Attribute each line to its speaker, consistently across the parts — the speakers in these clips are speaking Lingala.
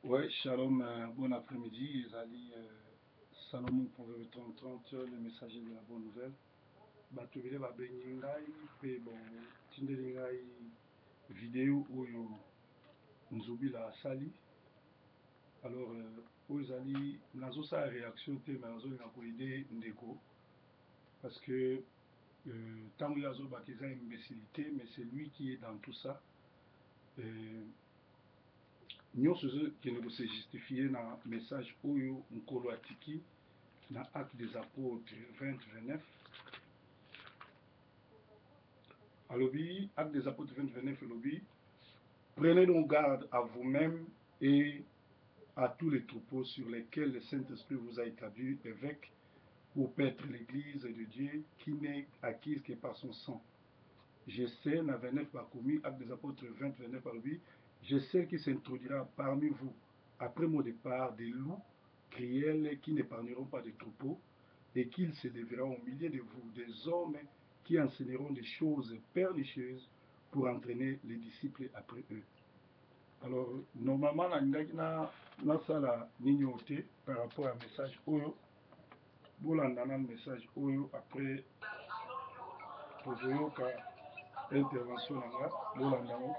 Speaker 1: Ouais, shalom, bon après-midi. Ezali Salomon pour le 30 le messager de la bonne nouvelle. Batubile ba bengingai pe bon tindeli ngai vidéo oyo nzobila asali. Alors oyo ezali nazo sa réaction te mais nazo linga ko aider ndeko parce que tango yazo bakiza imbécilité mais c'est lui qui est dans tout ça. Nyonso kende ko se justifier na message oyo nkolo atiki na Actes des Apôtres 20-29. Alobi, Actes des Apôtres 20-29, alobi, prenez donc garde à vous-même et à tous les troupeaux sur lesquels le Saint-Esprit vous a établi évêque pour paître l'Église de Dieu qui n'est acquise que par son sang. Je sais, na 29 Bakoumi, Actes des Apôtres 20-29, alobi, je sais qu'il s'introduira parmi vous, après mon départ, des loups criels qui n'épargneront pas des troupeaux, et qu'il se lèvera au milieu de vous des hommes qui enseigneront des choses pernicieuses pour entraîner les disciples après eux. Alors, normalement, na sala nignoté par rapport à message Oyo. Bolandana message Oyo après Tozoyoka intervention nanga bolandana.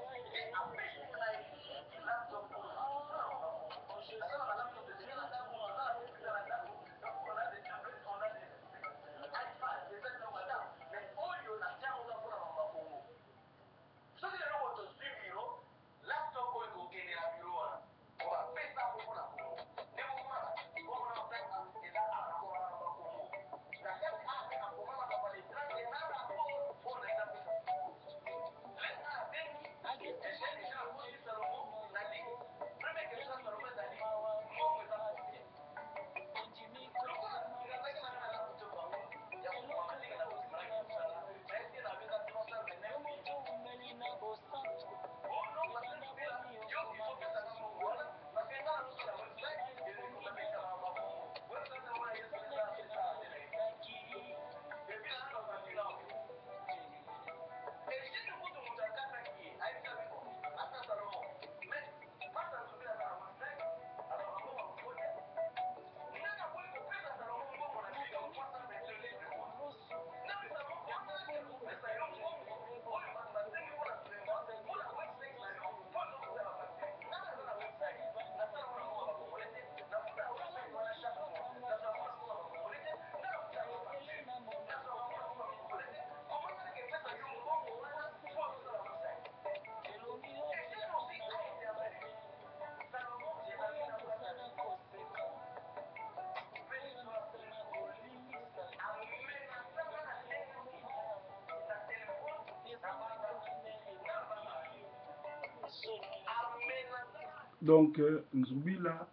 Speaker 1: Donc, Nzubila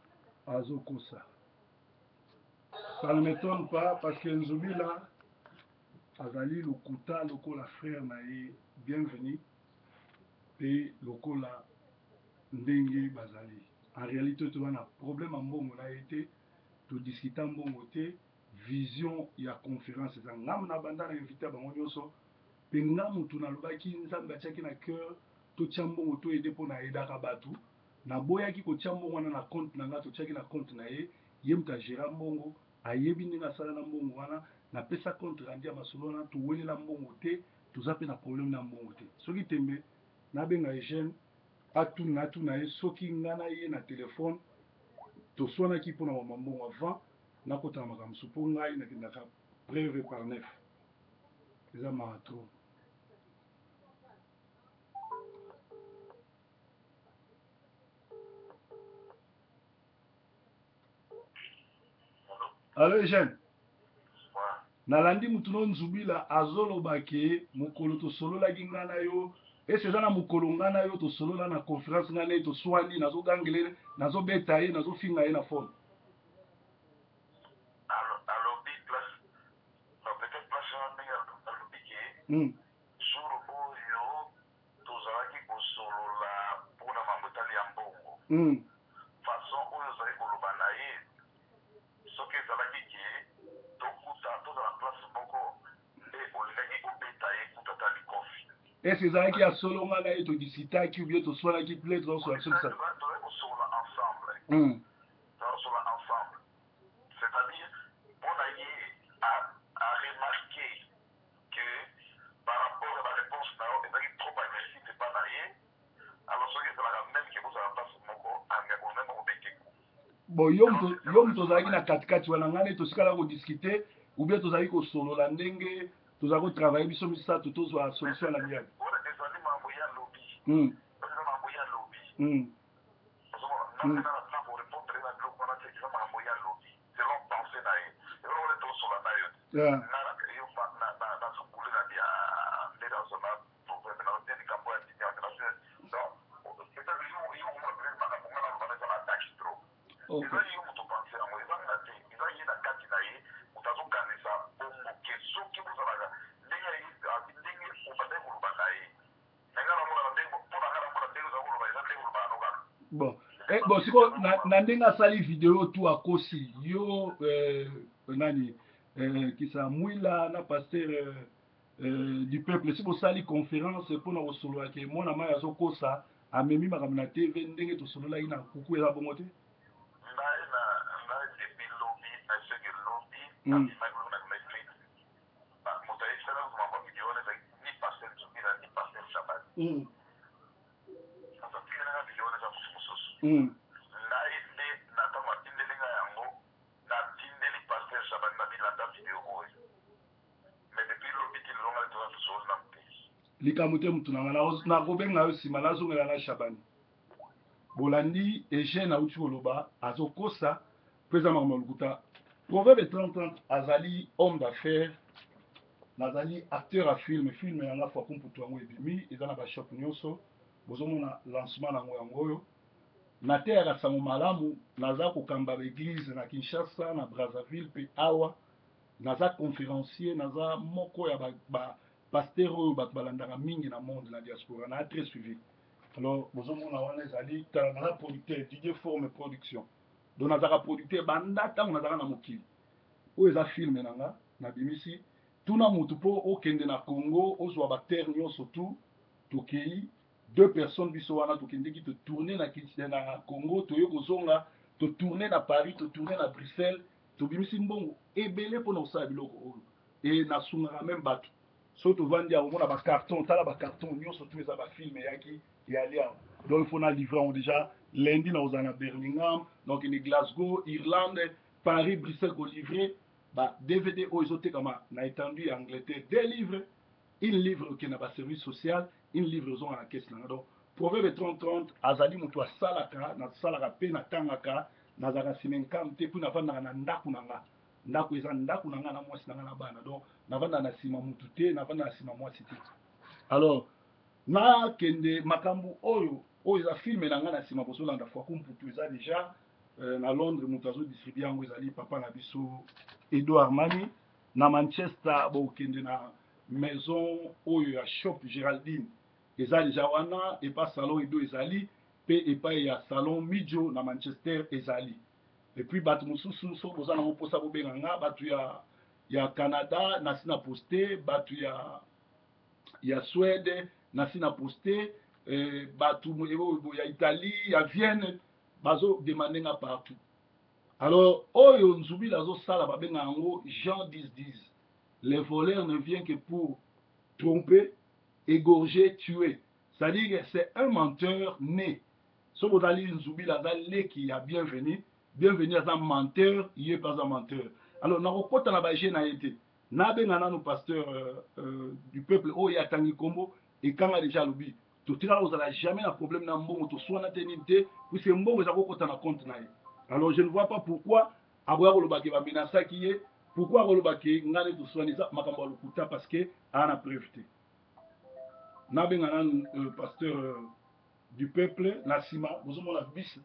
Speaker 1: Azokosa. Ça ne m'étonne pas parce que Nzubila Azali Lokuta, Lokola frère Nae, bienvenue. Et Lokola Ndenge Bazali. En réalité, tu as un problème en bon, on a été, tu discuter en bon côté, vision, il y a conférence. Ngam na banda na invité à Bangonyoso, pe ngam tu na lobaki nzamba tchaki na cœur, to tiambo to aider pour na aida kabatu. Na boya ki ko tiambo wana na compte na nga to tchaki na compte na ye, yem ta gérant mbongo, ayebi ninga sala na mbongo wana, na pesa compte randi ya masolo na to weli la mbongo te, to zape na problème na mbongo te. Soki tembe, na benga Eugène, atu na ye soki ngana ye na téléphone toswanaki mpona bamambongo avant nakotala makambo so mpo ngai nakendaka preuve par neuf eza marathon. Alo Eugène, nalandi mutu no Nzubila azoloba ke mokolo tosololaki ngai na yo ese eza na mokolo ngai na yo tosolola na conférence ngai na ye toswani nazogangele nazobeta ye nazofinga ye na fone.
Speaker 2: Alobi place peut-être place alobi ke jour oyo tozalaki kosolola mpona mambotali ya mbongo façon oyo ozali koloba na ye soki ezalaki ke tozala place moko nde olingaki kobeta ye kuta ata likofi
Speaker 1: ese ezalaki ya solo ngai na ye todisitaki ou bien toswanaki ple tozosolola
Speaker 2: tozali kosolola ensemble tozosola ensemble. C'est-à-dire, on a eu à remarquer que par rapport à la réponse, il est trop agressif, c'est pas marié. Alors, ce qui est la même que vous avez pas même au Békékou.
Speaker 1: Bon, yom tozalaki na katikati wana ngane tosikala kodiscute ou bien tozalaki kosolola ndenge tozala kotravaille biso misato tozwa solution na miali.
Speaker 2: Ezali mambo ya lobi. Eza mambo ya lobi. Ozomona na plan pour répondre na biloko wana te eza mambo ya lobi. Selon pensée na ye. Eloko wana tozosola na yo. Yo na sukulu na bia ndenge azona problème na oteni kambo ya dini international. Donc, peut-être yo comprendre makambo ngana lobana eza na attaque trop. Eza yo moto pensé yango eza na te eza ye na kati na ye moto azokanisa bongo ke soki bozalaka ndenge obandaki koloba na ye nanga namona ndenge mpona nga namona ndenge oza koloba eza ndenge oloba nokaka
Speaker 1: bon siko na ndenge asali video tu akosi yo nani kisa mwila na pasteur du peuple si bosali conférence mpona kosololaka mwana mai azokosa amemi makambo na tv ndenge tosololaki na kuku eza bongo te
Speaker 2: ngai depuis lobi naseke lobi abimaki na netflix moto ayesala komamba video wana ezali ni pasteur zubila ni pasteur shabani azatindelanga video wana eza mosusu ngai nde na ntango atindelinga yango natindeli pasteur shabani na bilanda video oyo mais depuis lobi ti lelonga le toza tosoli na mpesi
Speaker 1: likambo te mutu nanga nakobenga yo nsima nazongela na shabani bolandi Eugène auti koloba azokosa mpo eza makambo ya lokuta proverbe 30 azali homme d'affaires nazali acteur ya film yanga fwa kumputu yango ebimi eza na bashop nyonso bozomona lancement nango yango oyo nateyaka sango malamu naza kokamba baeglize na Kinshasa na Brazzaville mpe awa naza conférencier naza moko ya bapaster oyo bato balandaka mingi na monde na diaspora na très suivi. Alors, bozomona wana ezali tala naza producteur Didier Forme Production donc nazaka producteur banda ntango nazaka na mokili oyo eza filme nanga nabimisi tuna motu mpo okende na Congo ozwa baterre nyonso tu tokei 2 personnes biso wana tokendeki totourne na Congo toye kozonga totourne na Paris totourne na Bruxelles tobimisi mbongo ebele mpona kosala biloko oyo e nasungaka meme bato so tovandi yango mona bacarton tala bacarton nyonso tu eza bafilme eyaki eyali awa donc il faut na livre yango déjà lundi nakozala na Birmingham donc ni Glasgow Irlande Paris Bruxelles kolivre ba DVD oyo ezotekama na étendue ya Angleterre 2 livres une livre okende na baservice social une livre ozonga na kese nanga donc proverbe 30 azali moto asalaka nasalaka mpe natangaka nazalaka nsima nkam te mpo navandaka na ndako nanga ndako eza ndako nanga na mwasi nanga na bana donc navandaka na nsima mutu te navandaka na nsima mwasi te alors nakende makambo oyo eza filme na nga na nsima bozolanda fwa kumputu eza déjà na Londres moto azodistribue yango ezali papa na biso Edo Armani na Manchester bokende na maison oyo ya shop Géraldine eza déjà wana epa salon Edo ezali mpe epai ya salon Mijo na Manchester ezali et puis bato mosusu so boza nango mposa bobenga nga bato ya Canada nasi na poste bato ya Suède nasi na poste bato ya Italie ya Vienne bazo demander nga partout alors oyo nzubila azosala babenga yango Jean 10 les voleurs ne viennent que pour tromper égorger tuer c'est-à-dire que c'est un menteur né so bozali nzubila aza leki ya bienvenu aza menteur ye pas un menteur alors nakokota na baje na ye te nabenga nano pasteur du peuple oyo atangi kombo ekanga déjà alobi totikala kozala jamais na problème na mbongo toswana te nini te puisque mbongo eza kokota na compte na ye alors je ne vois pas pourquoi aboya kolobaki bamenasaki ye pourquoi akolobaki ngane toswani eza makambo ya lokuta parce que aa na preuve te nabenga nano pasteur du peuple na nsima bozomona bis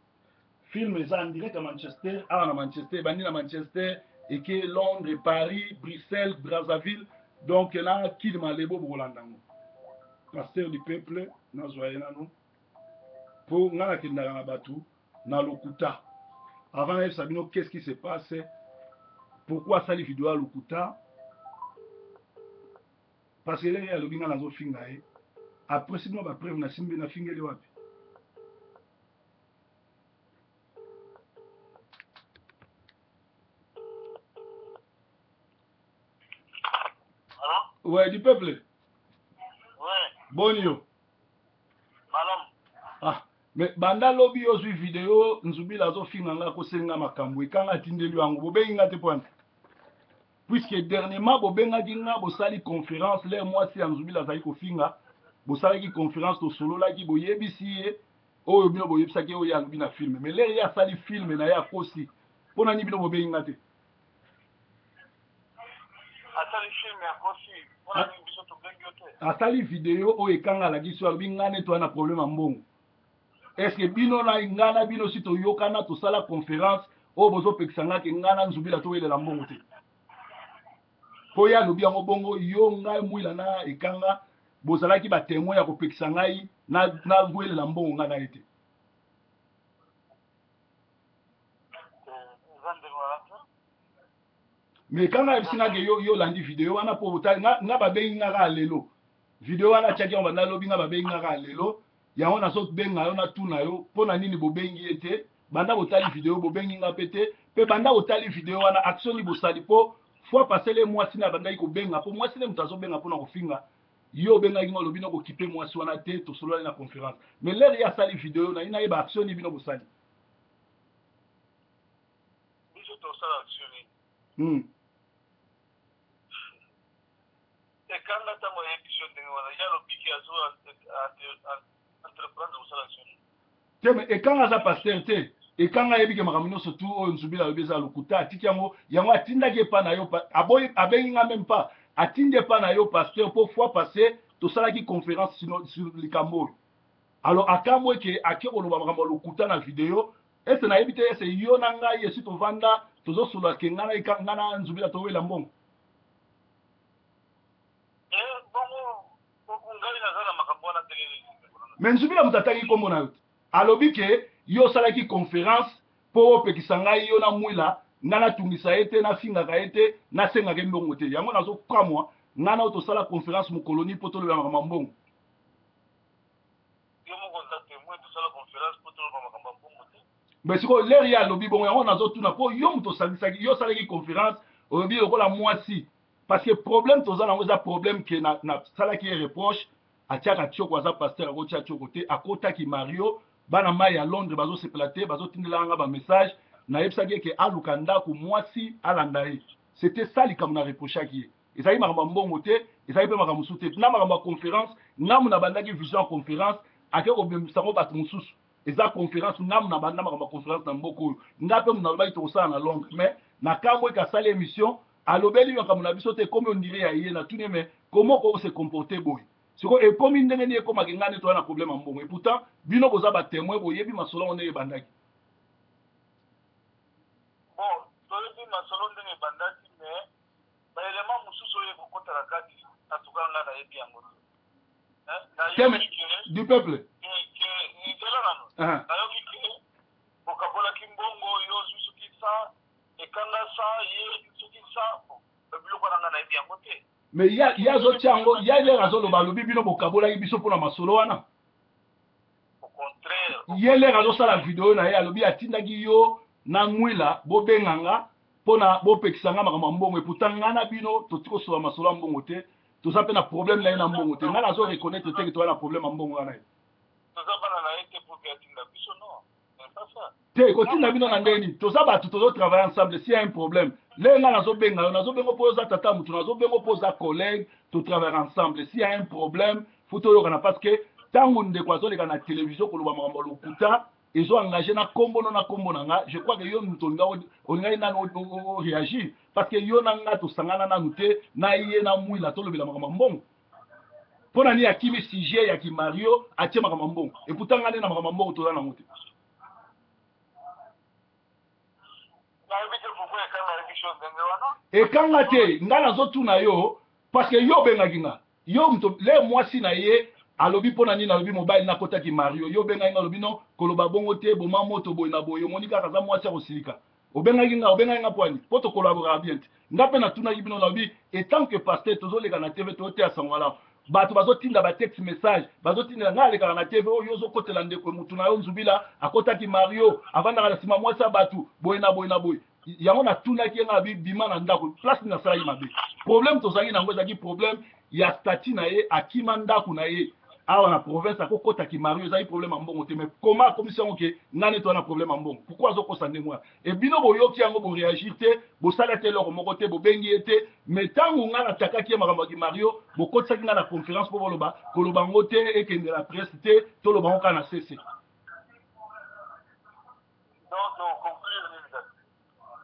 Speaker 1: film eza en direct à Manchester awa na Manchester bandi na Manchester eke Londres Paris Bruxelles Brazzaville donc na kili malebo bokolanda ngo pasteur du peuple nazwa ye nano mpo nga nakendaka na bato na lokuta avant nayebisa bino qu'est-ce qui se passe pourquoi asali video ya lokuta parce que lenge alobi nga nazofinga ye après sibino bapreuve nasimbi nafingeli wapi Ouais, du peuple.
Speaker 2: Ouais.
Speaker 1: Bonio.
Speaker 2: Malam.
Speaker 1: Ah, mais banda lobby yo su vidéo nzubila zo finga nga ko senga makambo ikanga tindeli yango bobenga te point. Puisque dernièrement bobenga dinga bo sali conférence les mois si nzubila zali ko finga bo sali ki conférence to solo la ki boyebisi oyo bino boyebisa ke oyo yango bina film mais les ya sali film na ya kosi pona ni bino bobenga te.
Speaker 2: Asali film ya kosi pona ni biso to bengi te.
Speaker 1: Asali vidéo oyo ekanga la ki so albi ngane to na problème mbongo. Est-ce que bino na ngana bino si to yokana to sala conférence o bozo pekisanga ke ngana nzubila to welela mbongo te po ya lobi yango bongo yo ngai mwila na ekanga bozalaki ba témoin ya kopekisa ngai na welela mbongo ngana ete mais kanga ebisinga ke yo landi vidéo wana po botali nga babengi ngaka lelo vidéo wana tiaki yango banda lobi nga babengi ngaka lelo yango nazobenga yo natuna yo mpo na nini bobengi ye te banda botali video bobengi nga pe te mpe banda botali video wana action ni bosali mpo fois passé le mwasi na bandaki kobenga mpo mwasi nde moto azobenga mpona kofinga yo obengaki nga olobi na kokipe mwasi wana te tosololani na conférence mais lere ye asali video na ye nayeba action ni bino bosali
Speaker 2: biso tosala action ni ekanga ntango yebi so ndenge wana ya lobiki azo entreprendre kosala action ni
Speaker 1: te me ekanga aza paster te ekanga yebike makambo nyonso tu oyo nzubila alobi eza lokuta atiki yango atindaki epa na yo abengi nga meme pa atindi epa na yo paster mpo fois passé tosalaki conférence sur likambo oyo alors akambo eke ake koloba makambo ya lokuta na video ese nayebi te ese yo na ngai esi tovanda tozosolola ke nga na nzubila towela mbongo
Speaker 2: ngai naza na makambo wana te
Speaker 1: me nzubila moto ataki nkombo na yo te alobi ke yo osalaki conférence mpo opekisa ngai yo na mwila nga natungisa ye te nafingaka ye te nasengaka mbongo te yango nazokamwa nga na oyo tosala conférence mokoloni mpo toloba makambo mbongo
Speaker 2: yo moko nza témoin tosala conférence mpo toloba makambo ya mbongo te
Speaker 1: mais sikoyo leri ya alobi bongo yango nazotuna mpo yo moto osalisaki yo osalaki conférence olobi lokola mwasi parce que problème toza nango eza problème ke nasalaki ye reproche atiaka tioko aza paster akotia tioko te akotaki mario bana mai ya londres bazosepela te bazotindela nga bamessage nayebisaki eke aluka ndako mwasi alanda ye c'était ça likambo na reprochaki ye ezalaki makambo ya mbongo te ezalaki mpe makambo mosusu te na makambo ya conférence ngamu na bandaki vision ya conférence ake kobemisango bato mosusu eza conférence ngamu na banda makambo ya conférence na mboka oyo nga mpe mona alobaki tokosala na londres mais na kambo eke asali émission alobeli makambo na biso te komi ondire ya ye na tuni me komo okose comporte boye siko ekomi ndenge nini ekomaki ngani toya na problème ya mbongo et pourtant bino boza batémoin boyebi masolo ngo ndenge ebandaki
Speaker 2: bon toyebi masolo ndenge ebandaki mais baelema mosusu oyo ekokotala kati atuka nga nayebi yango
Speaker 1: du peuple
Speaker 2: nzela nano nayoki ke bokabolaki mbongo yo soki sa ekanga sa ye soki sa biloko na nga nayebi yango te
Speaker 1: mais ya azotia yango ya lere azoloba alobi bino bokabolaki biso mpona masolo wana ye lere azosala video na ye alobi atindaki yo na mwila bobenganga mpona bopekisanga makambo ya mbongo eputa nga na bino toti kosola masolo ya mbongo te toza mpe na problème na ye na mbongo te nga nazo reconnaître teke toza na problème ya mbongo wana ye
Speaker 2: toza bana na ye te pour ke atinda biso non
Speaker 1: te kotinda bino na ndenge nini toza bato tozotravaille ensemble s'il y a un problème lelo nga nazobenga yo nazobenga mpo oza tata motu nazobenga mpo oza collègue totravaille ensemble s'il y a un problème fo toyokana parce que ntango ndeko azoleka na télévision koloba makambo ya lokuta ezoengage na nkombo no na nkombo na nga je crois que yo moto olingaki nano oréagir parce que yo na nga tosangana nanu te na ye na mwila tolobela makambo ya mbongo mpo na nini akimi sujet ya kimario atie makambo ya mbongo eputa nga nde na makambo ya mbongo toza nango te ekanga te nga nazotuna yo parce que yo obengaki nga yo moto le mwasi na ye alobi mpona nini alobi mobali nakotaki mario yo obengaki nga alobi no koloba bongo te boma moto boye na boye omoni kaka aza mwasi ya kosilika obengaki nga pwani mpo tokolaboraka bien te nga mpe natunaki bino nalobi etant que paster tozoleka na tv toteya sango malamu bato bazotinda batexte message bazotindela nga alekaka na tv oyo ozokotela ndeko motu na yo nzubila akotaki mario avandaka na nsima mwasi ya bato boye na boye na boye
Speaker 3: yango na tuna ki nga bima na ndako place na sala mabe problème tozali nango ezaki problème ya statut na ye akima ndako na ye awa na province akokota ki Mario ezali problème mbongo te mais comment commission ke nani to na problème mbongo pourquoi azokosa ndenge wana e bino boyoki yango bo réagir te bo sala te loko moko te bo bengi ete mais tango nga na takaki makambo ki Mario bo kotsaki nga na conférence po boloba koloba ngo te ekende la presse te to loba ngo kana cesse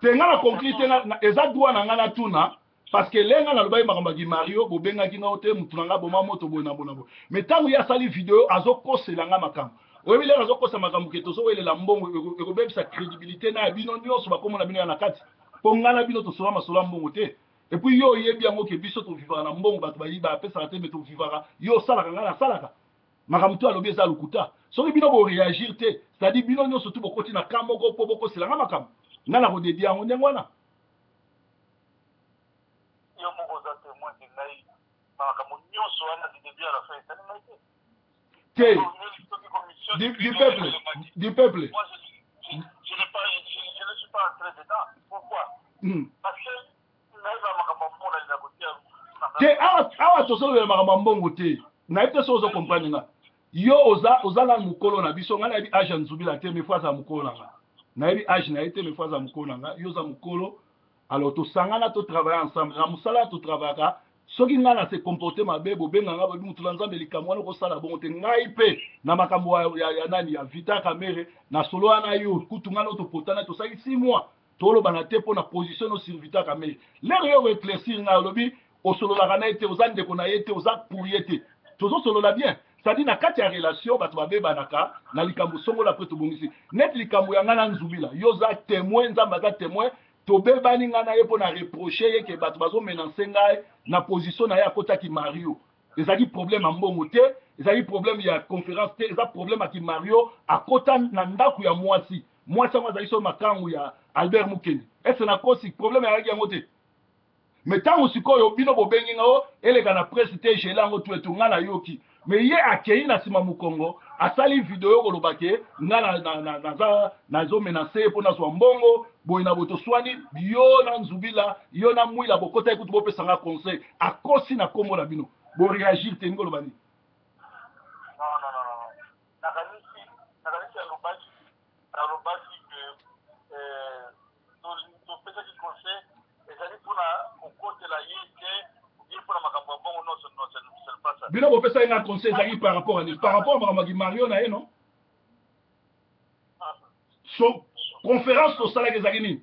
Speaker 3: te nga na conclure te eza droit na nga na tuna parce que lenga na lobai makambo ki Mario bo benga ki nga ote mutu nga boma moto boy na bona bo mais tango ya sali vidéo azokosela nga makambo oyebi lelo azokosa makambo ke tozowelela mbongo ekobebisa crédibilité na bino nyonso bakomona bino ya na kati mpo nga na bino tosola masolo ya mbongo te et puis yo oyebi yango ke biso tovivaka na mbongo bato bayiba apesaka te me tovivaka yo osalaka nga nasalaka makambo to alobi eza lokuta soki bino boréagir te c'est-à-dire bino nyonso tu bokoti na ka moko mpo bokosela nga makambo nga na kodedi yango ndenge wana du peuple.
Speaker 2: Moi, je ne suis pas entré dedans. Pourquoi? Parce que
Speaker 3: awa tosolobela makambo mbongo te nayebi te so ozo comprendre nga yo oza na mokolo na biso nga nayebi age ya nzubila te mefo aza mokolo na nga nayebi age na ye te mefo aza mokolo na nga yo oza mokolo alors tosangana totravaille ensemble na mosala totravaillaka soki nga na se comporte mabe bobenganga bobi mutu na nzambe likambo wana okosala bongo te ngai mpe na makambo ya nani ya Vita Kamere na solo wana yo kutu nga no topotana tosali 6 mois tolobana te mpo na position no sur Vita Kamere lero yo éclaircir nga olobi osololaka na ye te oza ndeko na ye te oza pour ye te tozosolola bien c'est-à-dire na kati ya relation bato babebanaka na likambo songola mpe tobongisi net likambo ya nga na nzubila yo oza témoin nzambe aza témoin tobebani nga na ye mpo na reproche ye ke bato bazomenanse ngai na position na ye akotaki Mario ezalaki problème ya mbongo te ezalaki problème ya conférence te eza problème aki Mario akota na ndako ya mwasi yango azali so makangu ya Albert Mukeni ese na kosi problème yazalaki yango te mais ntango sikoyo bino bobengi nga o eleka na presse te gele yango tu etu nga na yoki mais ye akei na nsima mokongo asali video koloba ke nga nazomenase ye mpo nazwa mbongo boye na boye toswani yo na nzubila yo na mwila bokota ekutu bopesanga conseil akosi na kombo na bino boreagir te ningi oloba nini
Speaker 2: alobaki ke topesaki conseil ezali mpona kokotela ye te ye mpona makambo ya bongo nyonso selpasa
Speaker 3: bino bopesaki nga conseil ezalaki par rapport à nini par rapport à makambo ya Mario na ye non so conférence tosalaki ezalaki nini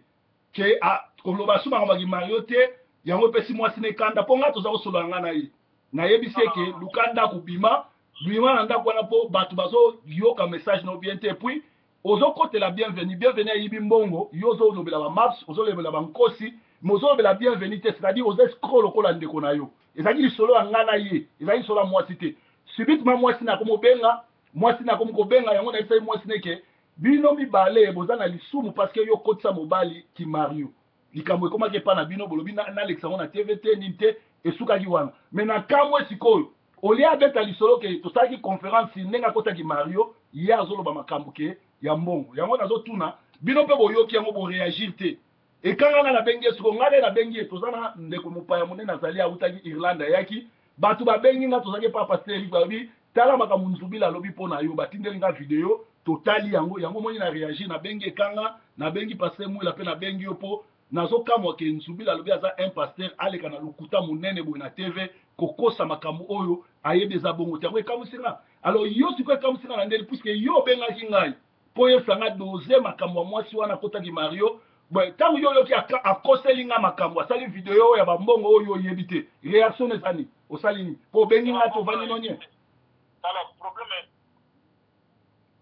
Speaker 3: ke koloba so makambo ya Mario te yango epesi mwasi na ekanda mpo nga toza kosolola nga na ye nayebisi eke luka ndako bima na ndako wana mpo bato bazoyoka message na bien te epuis ozokotela bienvenu ayibi mbongo yo ozolobela bamaps ozolobela bankosi mais ozolobela bienvenu te c'est-à-dire oza escro lokola ndeko na yo ezalaki lisolo ya nga na ye ezalaki lisolo ya mwasi te subitement mwasi na komi kobenga yango nayebisaki mwasi neke bino mibale boza na lisumu parce que yo kotisa mobali ki Mario likambo ekomaki epa na bino bolobi nalekisa yango na tv te nini te esukaki wana mais na kamwe sikoyo olia abeta lisolo ke tosalaki conférence ndenge akotaki Mario ye azoloba makambo ke ya mbongo yango nazotuna bino mpe boyoki yango boreagir te ekanga nga nabengi ye siko nga nde nabengi ye toza na ndeko mopaya monene azali awutaki Irlande ayaki bato babengi nga tozalaki pa paster erik balobi tala makambo nzubila alobi mpo na yo batindeli nga video totali yango moni na reagir nabengi ekanga nabengi paster mwila mpe nabengi yo mpo nazokamwa ke nzubila alobi aza un paster aleka na lokuta monene boye na tv kokosa makambo oyo ayebi eza bongo te yango ekamwisi nga alors yo sikoyo ekamwisi nga na ndeli puiske yo obengaki ngai mpo yosanga doze makambo ya mwasi wana akotaki Mario ntango yo oyoki akoseli nga makambo asali video oyo ya bambongo oyo oyebi te réaction ezani osali nini mpo obengi nga tovandi nonye
Speaker 2: tala problème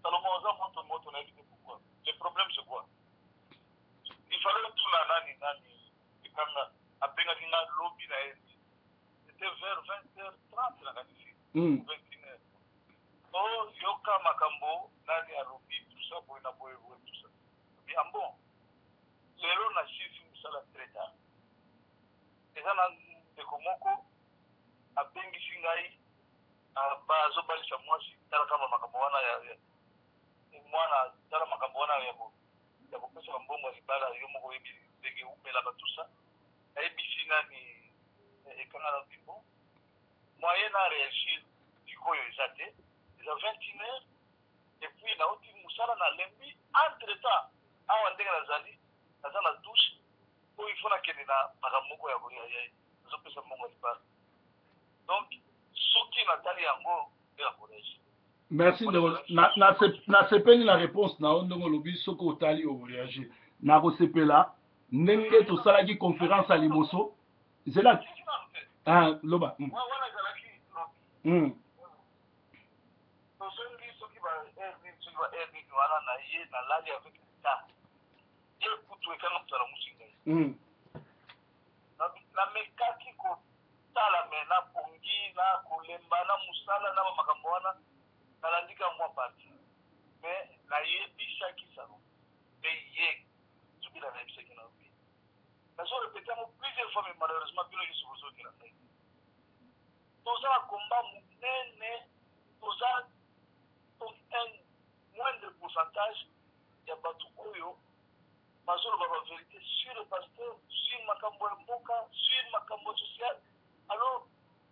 Speaker 2: Salomon oza moto na yebi te pourquoi le problème c'est quoi il fallait tuna nani ekanga abengaki nga lobi na ye c'était vers 20h30 na kanisi 21h yoka makambo nani alobi tout ça boye na boye tout ça bien bon lelo na chiffre musala très tard eza na ndeko moko abengisi ngai azobalisa mwasi tala kama makambo wana mwana tala makambo wana ya ya kopesa mbongo ya libala yo moko oyebi ndenge upela batusa ayebisi nani ekanga na bimbo moyen na réagir sikoyo eza te eza 21h et puis nauti mosala na lembi entre temps awa ndenge nazali naza na douche oyo ifo nakende na makambo moko ya azopesa mbongo ya libala donc soki natali yango nde na koréagir.
Speaker 3: Merci na sepeli la réponse na ndongo lobi soko otali o réagir na ko sepela ndenge to salaki conférence à liboso zela loba
Speaker 2: wana zalaki to songi soki ba erni wana na ye na lali avec l'état ye kutu ekanga mutala musinga na mekaki ko tala mena pongi na kolemba na musala na makambo wana nalandika mwa parti mais nayebisaki sango mpe ye zobila nayebisaki na obi nazorepete yango plusieurs fois mais malheureusement bino nyonso bozokela ngai toza na komba monene toza un moindre pourcentage ya bato oyo bazoloba bavérité sur le pasteur sur makambo ya mboka sur makambo social alors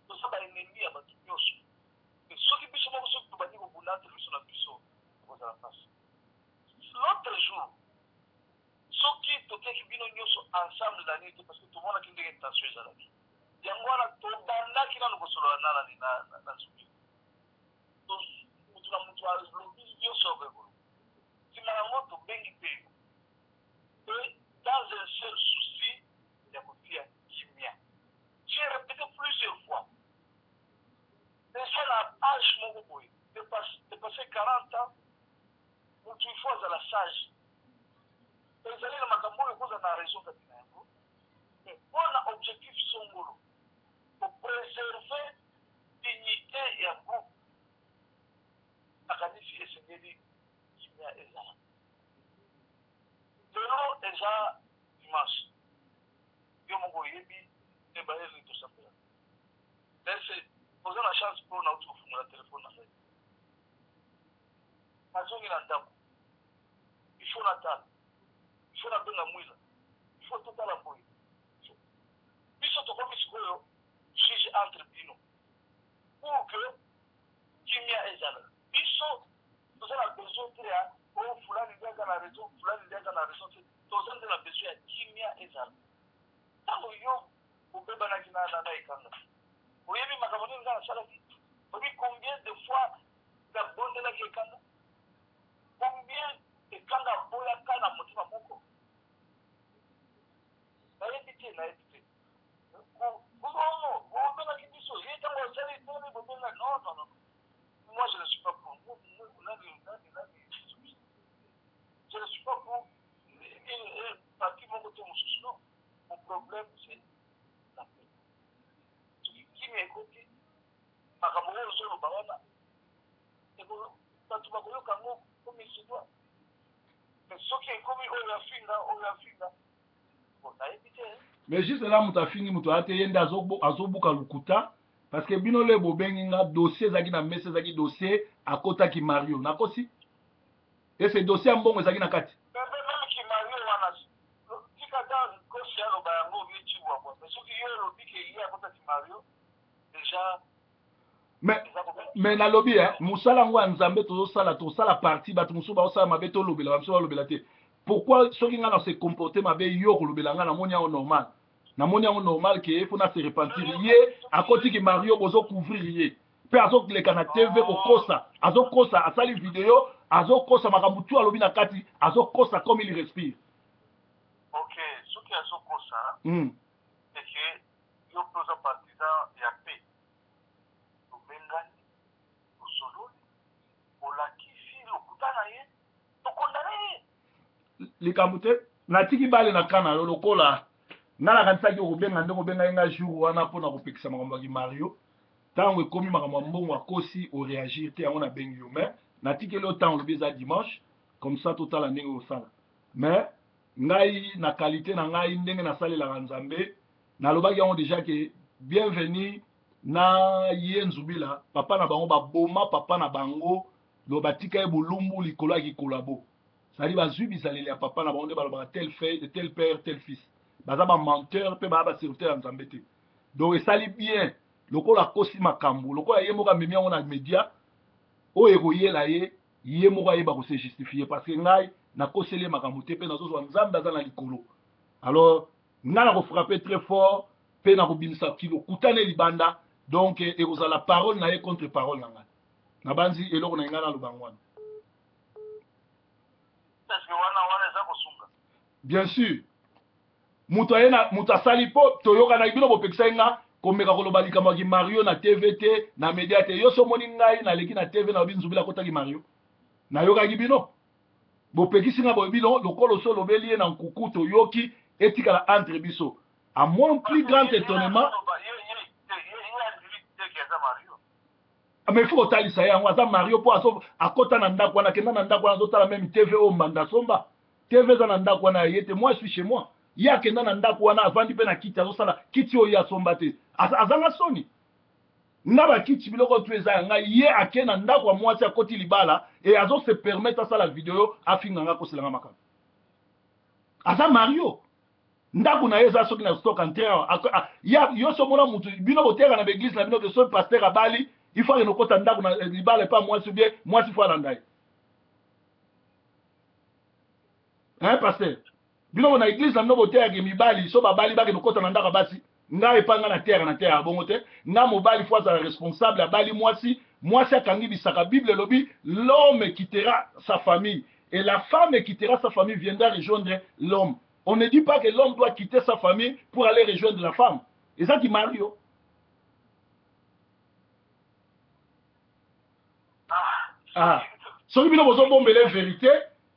Speaker 2: toza baennemi ya bato nyonso soki biso moko soki tobandi kobunda entre biso na biso kozala mpasi l'autre jour soki totiaki bino nyonso ensemble na nini te parce que tomonaki ndenge intention ezalaki yango wana tobandaki nano kosolola nanani na suki mutu na mutu alobi nyonso ya koekolo nsima yango tobengi mpe et dans un seul souci ya kotia kimia j'ai répété plusieurs fois déjà la âge moko boye dépassé 40 ans mutu il faut azala sage ezali na makambo oyo kozala na raison kati na yango mais mpona objectif songolo kopréserve dignité ya groupe nakanisi esengeli kimia ezala lelo eza dimanche yo moko oyebi nde baeli tosambela ese oza na chance mpo nauti kofungola telefone na ngai nazongi na ndako ifo natala ifo nabenga mwila ifo totala boye biso tokomi sikoyo juge entre bino pour que kimia ezala biso toza na besoin te ya o fulani ndiaka na raison fulani ndiaka na raison te toza nde na besoin ya kimia ezala ntango yo obebanaki na ekanga oyebi makambo nini nga nasalaki oyebi combien de fois nabondelaki ekanga combien ekanga aboyaka na motima moko nayebi te obenaki biso ye ntango osali toni bobenga non moi je ne suis pas pour je ne suis pas pour une partie moko te mosusu non mon problème c'est la paix kimi ekoti makambo oyo ozoloba wana bato bakoyoka ngo komi sidwa mais soki ekomi oyo afinga nayebi te
Speaker 3: mais juste là moto afingi moto ate ye nde azobuka lukuta parce que bino le bobengi nga dossier ezalaki na mesa ezalaki dossier akotaki mario nakosi ese dossier ya mbongo ezalaki na kati
Speaker 2: meme kimario wana tika ta kosi aloba yango obietibwa kwa mais soki yo elobi ke ye akotaki mario déjà
Speaker 3: mais nalobi mosala yango ya nzambe tosala parti bato mosusu baosala mabe tolobela bamosusu balobela te pourquoi soki ngai na se comporte mabe yo kolobela ngai namoni yango normal ke efo na se repentir ye akotiki mario bozocouvrir ye mpe azoleka na tv kokosa azokosa asali video azokosa makambo tu alobi na kati azokosa comme il respire
Speaker 2: ok soki azokosa eke yo mpe oza partisan ya paix tobengani tosololi olakisi lokuta na ye tokondana ye
Speaker 3: likambo te natiki bale na kana lokola nga nakanisaki kobenga nde kobenga ye nga jour wana mpona kopekisa makambo yaki mario ntango ekomi makambo ya mbongo akosi oréagir te yango nabengi yo mais natikeli yo ntango lobi eza dimanche comme ça totala ndenge osala mais ngai na qualité na ngai ndenge nasalelaka nzambe nalobaki yango déjà ke bienvenu na ye nzubila papa na bango baboma papa na bango lo batika ye bolumbu likolo ya kikolabo c'est-à-dire bazwi bizaleli ya papa na bango nde balobaka tel père tel fils baza bamenteur mpe baa baserviteur ya nzambe te. Donc esali bien lokola akosi makambo lokola ye moko amemi yango na media oyo ekoyela ye moko ayeba kose justifie parce que ngai nakoseli ye makambo te mpe nazozwa nzambe aza na likolo. Alors ngai nakofrappe très fort mpe nakobimisa kilo kutane libanda donc ekozala parole na ye contre parole na ngai na banzi eloko na ngai naloba ngo wana. Bien sûr mutu asali po toyokana bino bopekisa nga komeka koloba likambo ya Mario na TV te na media te. Yo so moni ngai naleki na TV na binzubila kotaki Mario nayokaki bino bopekisi nga bino lokolo so lobeli ye na nkuku toyoki etikala entre biso à mon plus grand étonnement. Mais il faut otalisa yango aza Mario po aso akota na ndako wana kenda na ndako wana azotala même TV o mbanda somba TV za na ndako wana yete. Moi je suis chez moi ya kenda na ndako wana avandi pe na kiti azosala kiti oyo asomba te azanga soni na ba kiti biloko tu eza nga ye ake na ndako wa mwasi akoti libala et azo se permettre ça la vidéo afinga nga koselanga makam aza Mario ndako na eza soki na stock en terre ya yo so mona mutu bino boteka na l'église na bino que so pasteur abali il faut que nous kota ndako na libala pas moi ou bien moi si faut la ndai hein pasteur bino na église na bino boteka ke mibali so babali ba ke nous kota na ndako basi nga epanga na terre bongo te nga mobali faut être responsable abali mwasi akangi bisaka Bible lobi l'homme quittera sa famille et la femme quittera sa famille viendra rejoindre l'homme. On ne dit pas que l'homme doit quitter sa famille pour aller rejoindre la femme. Et ça qui Mario. Ah, soki bino bozo bombele vérité,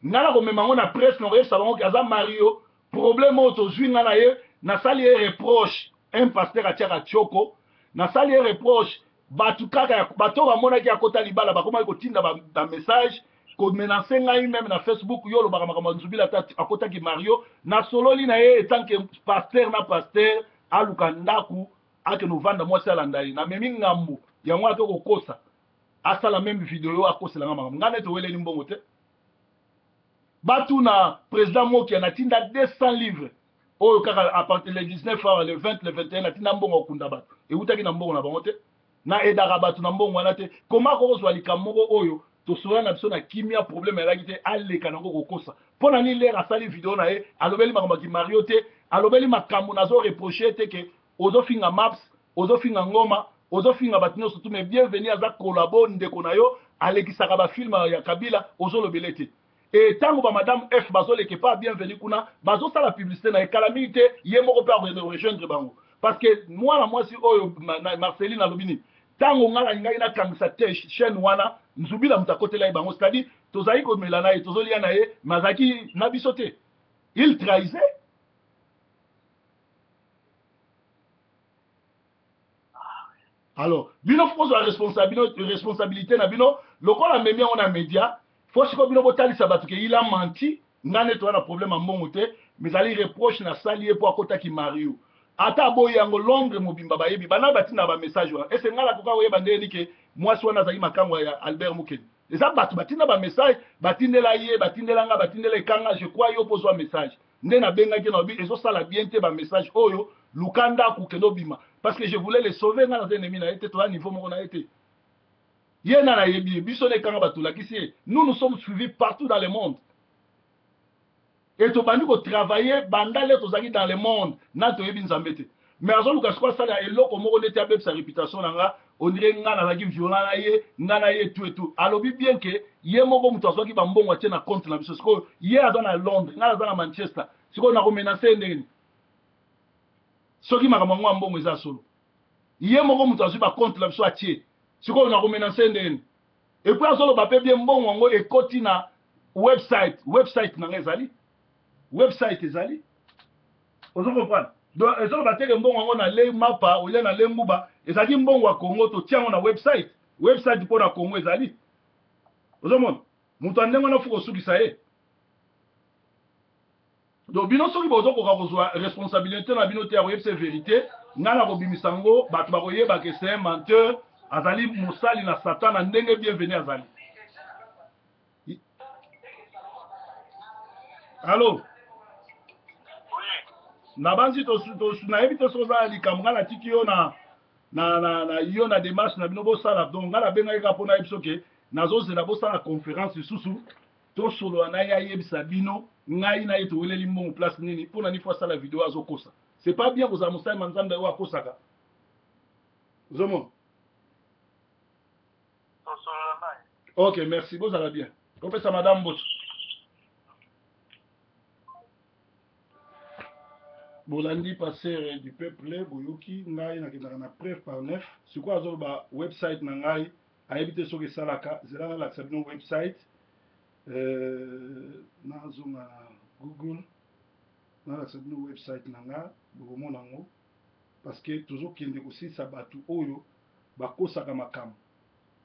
Speaker 3: nana ko memango na presse no re salon kaza Mario, problème auto zwi ngana ye, na sali reproche un pasteur atiaka Tchoko, na sali reproche batu kaka bato bamona ki akota libala bakoma ko tinda ba message ko menacer ngai même na Facebook yo lo baka makambo nzubila akota ki Mario na sololi na ye tant que pasteur na pasteur aluka ndaku ake no vanda mwasi alandai na memi ngambo yango ake ko kosa asala même vidéo akosela nga makambo ngane to weleli mbongo te batu na président Moki anatinda 200 livres oyo kaka à partir le 19 heures le 20 le 21 atinda mbongo okunda batu eutaki na mbongo na bango te na edaka batu na mbongo wana te koma ko kozwa likamoko oyo to sola na biso na kimia problème elaki te aleka nango kokosa pona ni lera asali vidéo na ye alobeli makambo ki Mario te alobeli makambo nazo reprocher te ke ozofinga maps ozofinga ngoma ozofinga batu nyonso tu mais bienvenue aza collabo ndeko na yo alekisaka ba film ya Kabila ozolobele te et tango ba madame F bazoleke pas bienvenue kuna bazosala publicité na ekalami te ye moko pe rejoindre bango parce que moi si oyo Marceline alobini tango ngala ngai na kangisa te chaîne wana nzubila mutakotela bango c'est-à-dire tozali ko melana ye tozolia na ye mazaki na biso te il trahissait. Alors bino faut la responsabilité na bino lokola memi on a média faut que bino botalisa batu ke il a menti ngane to na problème en mbongo te mais ali reproche na salier pour akota ki Mario ata boy yango Londres mobimba bayebi bana batina ba message wa ese ngala koka oyeba ndeni ke mwasi wana zali makango ya Albert Mukeni eza batu batina ba message batindela ye batindela nga batindela kanga je crois yo pozwa message ndena benga ke na bi ezo sala bien te ba message oyo lukanda ku kendo bima parce que je voulais les sauver dans un ennemi na été to à niveau moko na été yena na yebi biso ne kanga batula kisi nous sommes suivis partout dans le monde. Et tu vas nous travailler bandale tozaki dans le monde na to yebi nzambe te mais azo luka kwa sala eloko moko nete abeb sa réputation nanga on dirait ngana na ki violent na ye ngana ye tout et tout alobi bien que ye moko muto azoki ba mbongo atie na compte na biso siko ye aza na Londres ngana aza na Manchester siko na ko menacer ndeni soki makambo ngwa mbongo eza solo ye moko muto azoki ba compte na biso atie siko na ko menacer ndeni et puis azolo ba pe bien mbongo ngo ekoti na website na ngezali website ezali ozo comprendre donc ezolo bateke mbongo ngo na le mapa ou na le nguba ezali mbongo wa Congo to tiango na website pour na Congo ezali ozo mona mutu andengo na fuko sukisa ye donc bino soki bozo koka kozwa responsabilité na bino te ya koyebisa vérité ngana kobimisango bato bakoyeba ke c'est un menteur azali mosali na Satan na ndenge bienvenu azali Allô? Na banzi to na ebite so za likambo ngala tiki yo na yo na démarche na bino bo sala donc ngala benga ka pona ebiso ke nazo zela bo sala conférence susu to solo na ya yebisa bino ngai na ito weleli mbongo place nini pona ni fois sala vidéo azokosa c'est pas bien ko za musai manzambe wa kosaka zomo. Ok, merci, vous allez bien. On fait ça, madame Bot. Bolandi passer du peuple, Boyoki, Ngai, na preuve par neuf. C'est quoi, le website Nangai, a évité ce que ça là, c'est là, là, c'est notre website. Nazona Google, là, c'est notre website Nanga, Bogomo Nango. Parce que toujours qu'il y a aussi ça batu oyo, bako sakamakam.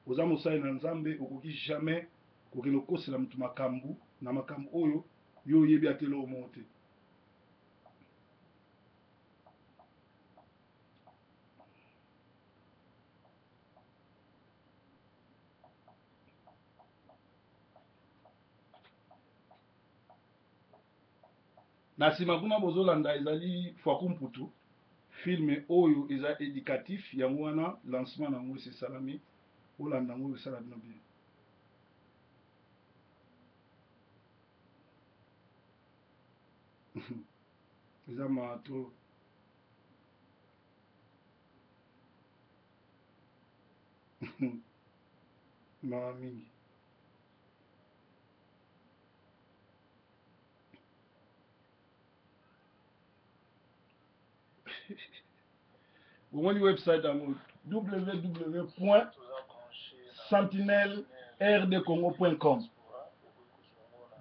Speaker 3: Oza mosali na nzambe okoki jamais kokende kokosela mutu makambu na makambu oyo yo oyebi atele omo te. Na nsima kuna bozolanda ezali Fwakumputu filme oyo eza éducatif yango wana lancement nango esalami olanda yango esala bino bien. Eza mato mama mingi. Vous avez website www.sentinelerdcongo.com.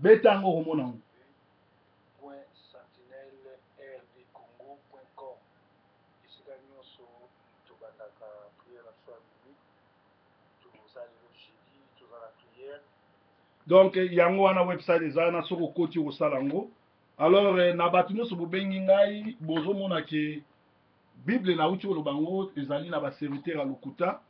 Speaker 3: Betango romona. Donc yango wana website ezana soko koti ko salango. Alors na batuno so bobengi ngai bozo mona ke Bible na uti olobango ezali na ba serviteur à lokuta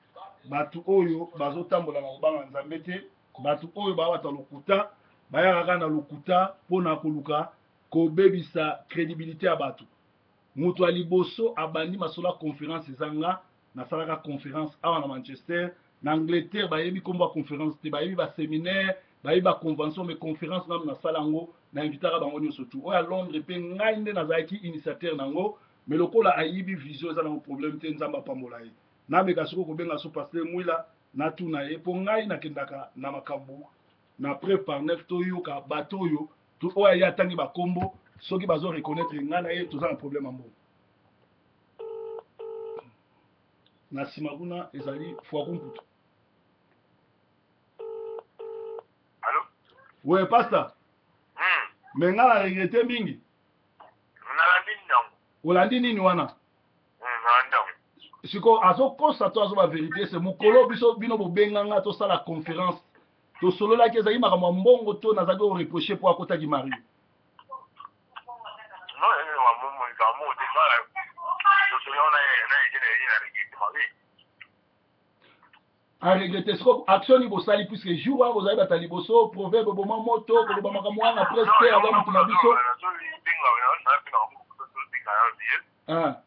Speaker 3: batu oyo bazotambola na kobanga nzambe te batu oyo bawata lokuta bayaka na lokuta pona koluka kobebisa crédibilité ya batu mutu ya liboso abandi masola conférence ezanga nasalaka conférence awa na Manchester na Angleterre bayebi komba conférence te bayebi ba séminaire bayebi ba convention mais conférence na nasala ngo na invitaka bango nyonso tu oyo à Londres pe ngai nde nazalaki initiateur nango. Mais le coup là a eu vision ça un problème te nzamba pambola ye na meka soko ko benga so pasteur mwila na tuna ye po ngai na kendaka na makambu na preuve par neuf to yo ka bato yo to oya ya tangi ba kombo soki bazo reconnaître ngana ye to ça un problème ambo na simaguna ezali Fwakumputu.
Speaker 2: Allô?
Speaker 3: Ouais pasteur. Mais ngala regrette mingi. Olandi nini wana? Siko azokosa to azoba vérité c'est mukolo biso bino bobenganga to sala conférence to solo la keza imaka mbongo to nazaki o reprocher pour akota ki mari. A regretter siko action ni bosali puisque jour wa bozali batali boso proverbe boma moto ko ba makamwa na presque avant mutu na biso. Ah.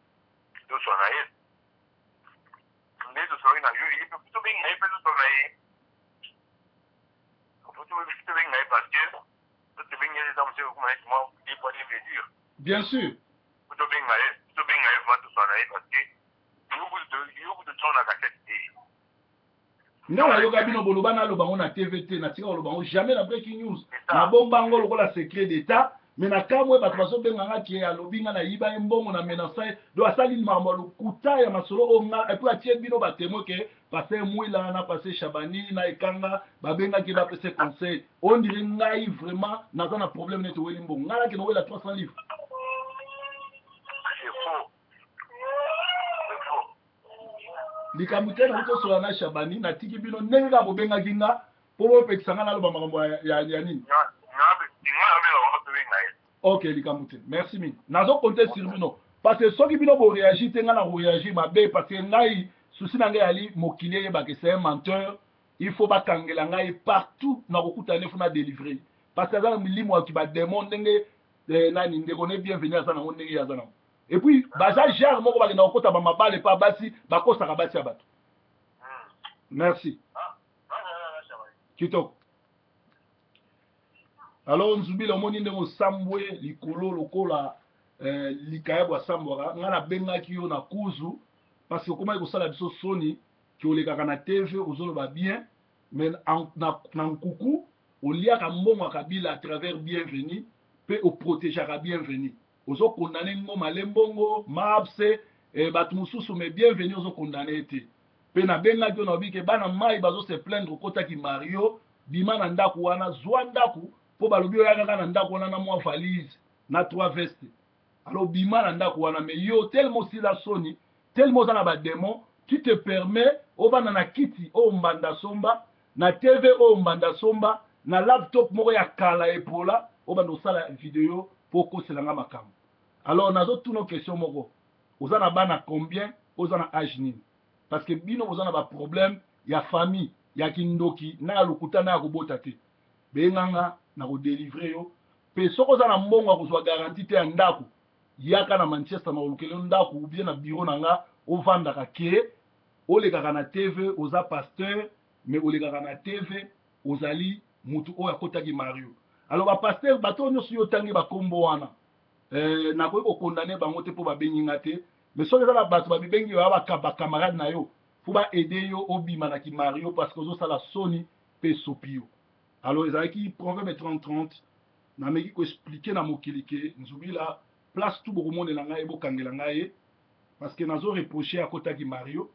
Speaker 3: Bien sûr. Non, la yoga bino boloba na lobango na TVT na tika lobango jamais na breaking news. Na bombango lokola secret d'état. Mais na kamwe bato bazobenganga ki alobinga na yiba mbongo na menace do asali mambo lokuta ya masolo onga et puis atie bino batemo ke passer mwila na passer Chabani na ekanga babenga ki ba pese conseil on dirait ngai vraiment naza na problème neto weli mbongo ngala ke no wela 300 livres.
Speaker 2: C'est faux.
Speaker 3: Likamute na uto sola na Chabani na tiki bino nenga bobenga kinga po pekisa ngana lo makambo ya nini. Ok, Likamute, merci mille. Nazo compter sur bino. Parce que ceux qui bino bo réagir, tenga na réagir mabe parce que ngai souci na ngai ali mokile ba que c'est un menteur. Il faut ba kangela ngai partout na kokuta ne funa délivrer. parce que aza na milimo qui ba démon ndenge nani ndeko ne bienvenue aza na ndenge aza na. Et puis baza genre moko ba na okota ba mabale pa basi ba kosa ka basi ya bato. Merci. Kitoko. Alors nzubila omoni ndenge osambwe likolo lokola likaya bwa sambwaka nga na bengaki yo na kuzu parce que okoma kosala biso soni ki olekaka na tv ozoloba bien mais na nkuku oliaka mbongo ya kabila à travers bienvenu mpe oprotégeaka bienvenu ozokondane ngoma le mbongo mabse bato mosusu mais bienvenu ozokondane ete mpe nabengaki yo na obike bana mai bazose plaindre okotaki mario bima na ndako wana zwa ndako mpo balobi oya kaka na ndako wana na mwa valise na 3 veste alors bima na ndako wana mais yo tellement osila soni tellement oza na badémon tu te permets obanda na kiti oyo mbanda somba na tv oyo mbanda somba na laptop moko ya kala epola obanda osala video mpo okoselanga makambo alors nazotuna question moko oza na bana combien oza na age nini parce que bino oza na baproblème ya famille ya kindoki na ya lokuta na ya kobota te benganga na kodelivre yo mpe soki oza na mbongo ya kozwa garanti te ya ndako yaka na manchester na olukele ndako ubie na biro na nga ovandaka ke olekaka na tv oza pasteur mais olekaka na tv ozali mutu oyo akotaki mario alors bapasteur bato nyonso yo otangi bakombo wana nakoki kokondane bango te mpo babengi nga te mais soki eza na bato babibengi baya bakamarade na yo mpo baede yo obima na kimario parce que ozosala soni mpe esopi yo alors ezalaki proverbe 30-30 nameki koexplike na mokili ke nzubila place tu bokomonela ngai bokangela ngai ye parce que nazoreproche akotaki mario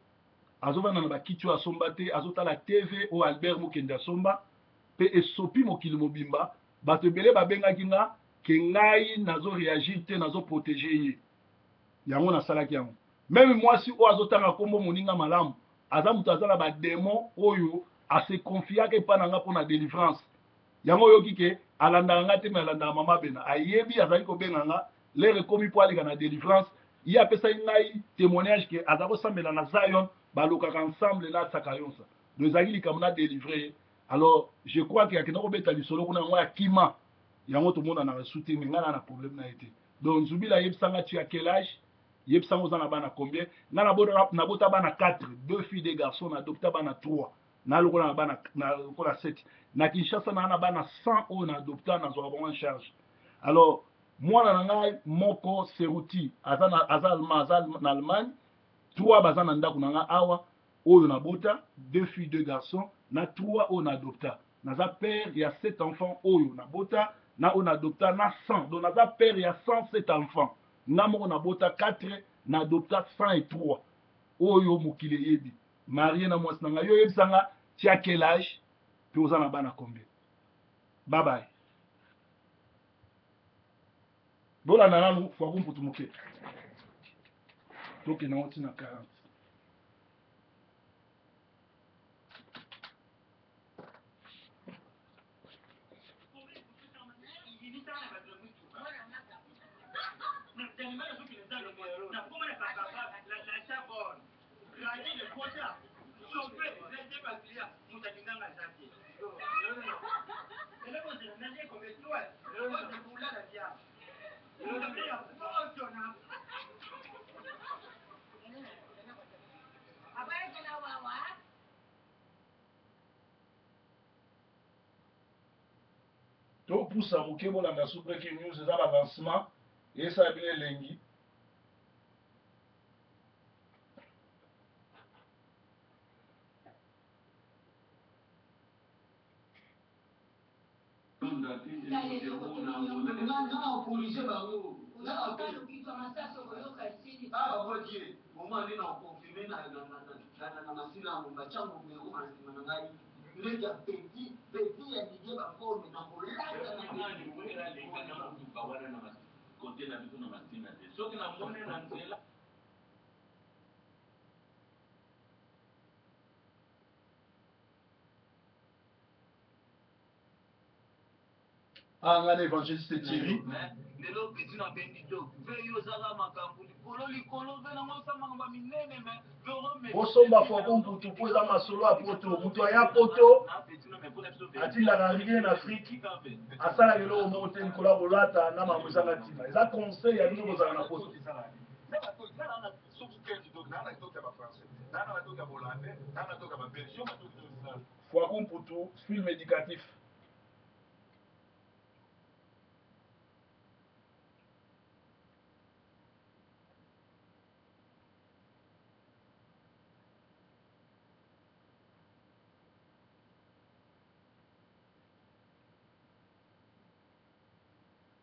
Speaker 3: azovanda na bakiti oyo asomba te azotala tv oyo albert mokende asomba mpe esopi mokili mobimba bato ebele babengaki nga ke ngai nazoreagir te nazoprotege ye yango nasalaki yango meme mwasi oyo azotanga nkombo moninga malamu aza moto aza na badémon oyo ase confiaka epa na nga mpo na délivrance yango oyoki ke alandaka nga te me alandaka mama bena ayebi azali kobenga nga lere ekomi mpo aleka na délivrance ye apesaki ngai témoignage ke aza kosambela na zion balokaka ensemble na atsaka yonsa do ezalaki likambo na délivre alors je crois ke akenda kobeta lisolo kuna yango ya kima yango tomonana resu te me ngai na problème na ye te donc nzubila ayebisanga tu ya quel âge yebisanga oza na bana combien nga nabota bana 4 2 filles des garçons na adopta bana 3 na lokola na bana na lokola 7 na Kinshasa na bana 100 oyo na adopta nazwaka bango en charge alors mwana na ngai moko seruti aza na Allemagne 3 baza na ndako na nga awa oyo nabota 2 filles 2 garçons na 3 oyo na adopta naza père ya 7 enfants oyo nabota na oyo na adopta na 100 donc naza père ya 107 enfants nga moko nabota 4 na adopta 103 oyo mokili yebi marie na mwasi na ngai yo yebisanga tia quel âge mpe oza na bana combien bye bye bolanda nanu fwaku mputu moke tokenda ngo ntina 40 topusa moke bolanda su breaking news eza balancement esala bino elengi Ah, on a l'évangéliste Thierry. Bosomba foko mputu po eza masolo ya poto mutu aya poto atilaka rien na Afrique asalaka eloko moko te likolo ya kolata na makambo ezanga ntina eza conseil ya bino kozala na poto. Foko mputu film éducatif.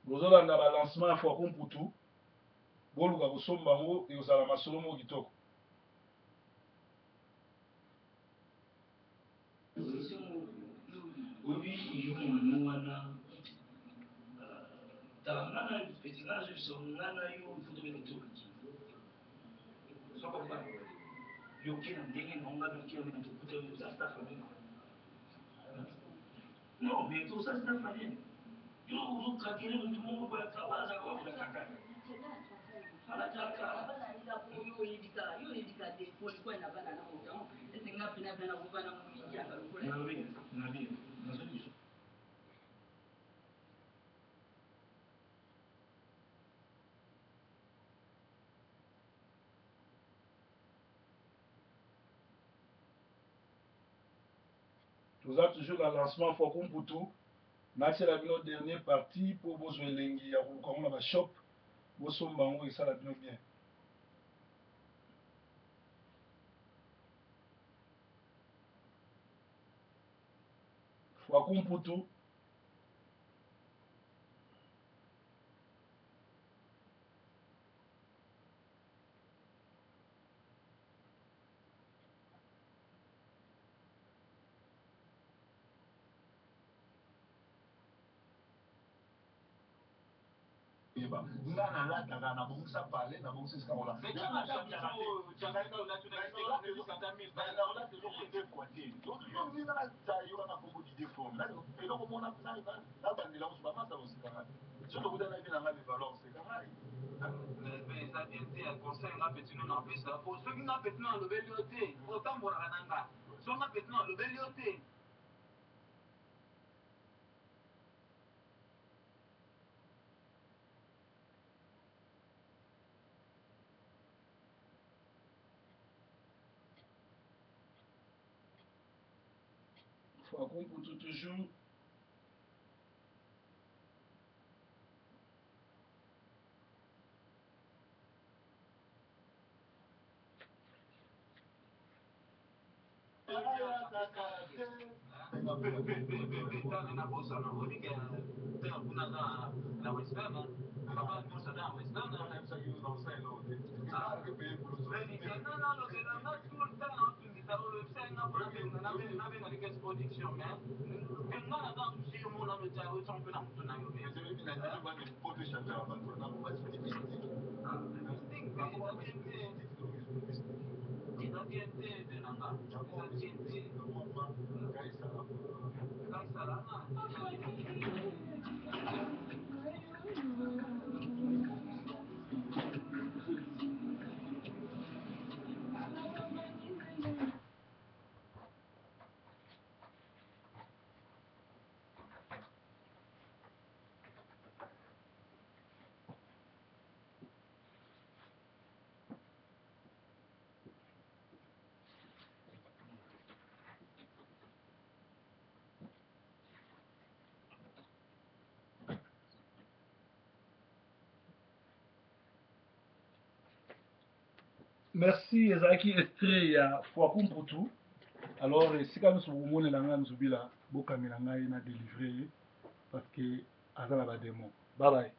Speaker 3: Bozolanda ba lancement ya Foko mputu boluka kosomba yango ekozala masolo moko kitoko.
Speaker 4: Non, mais tout ça, c'est la famille. Yo, vous craquez le monde pour être là, ça va, vous la caca. La caca.
Speaker 3: Vous avez toujours le lancement Foko mputu. C'est la dernière partie pour vos elengi ya koluka na shop. Vos sombango et ça la bien bien. Foko mputu.
Speaker 4: Ngana lata ngana bungsa pale na bungsa skaola.
Speaker 3: Foko mputu toujours. Merci ezalaki extrait ya Foko mputu. Alors sika nous bomonela ngai nzubila bokamela ngai na délivrer parce que aza na ba démon. Bye bye.